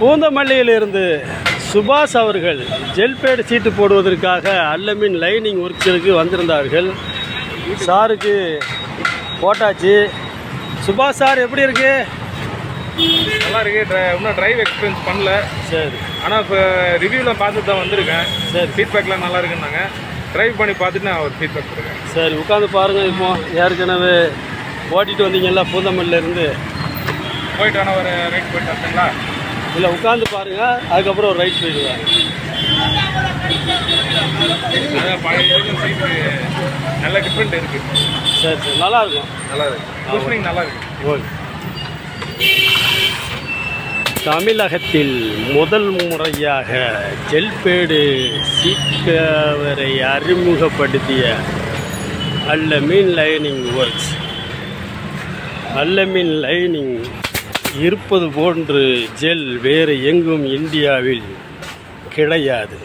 பூந்தமல்லியிலிருந்து சுபாஷ் அவர்கள் ஜெல்பேடு சீட்டு போடுவதற்காக அல்லமின் லைனிங் ஒர்க்ஸுக்கு வந்திருந்தார்கள். சாருக்கு போட்டாச்சு. சுபாஷ் சார் எப்படி இருக்கு? நல்லா இருக்கு. இன்னும் டிரைவ் எக்ஸ்பீரியன்ஸ் பண்ணல. சரி. ஆனால் இப்போ ரிவ்யூலாம் பார்த்துட்டு தான் வந்திருக்கேன். சரி. ஃபீட்பேக்லாம் நல்லா இருக்குன்னாங்க. ட்ரைவ் பண்ணி பார்த்துட்டு நான் ஒரு ஃபீட்பேக் கொடுக்குறேன். சரி, உட்காந்து பாருங்கள். இப்போ ஏற்கனவே ஓட்டிகிட்டு வந்தீங்கல்ல பூந்தமல்லியிலேருந்து, போயிட்டு ஆனால் ஒரு ரைட் போயிட்டு வந்தீங்களா? இல்லை, உட்காந்து பாருங்கள், அதுக்கப்புறம் ஒரு ரைட் போயிடுவாங்க. அதான் பழைய சீட்டு நல்ல டிஃப்ரெண்ட் இருக்குது. சரி சரி, நல்லாயிருக்கும். நல்லா இருக்கு. குஷனிங் நல்லா இருக்கு. ஓகே. தமிழகத்தில் முதல் முறையாக ஜெல்பேடு சீட் கவரை அறிமுகப்படுத்திய அல்லமின் லைனிங் ஒர்க்ஸ். அல்லமின் லைனிங் இருப்பது போன்று ஜெல் வேறு எங்கும் இந்தியாவில் கிடையாது.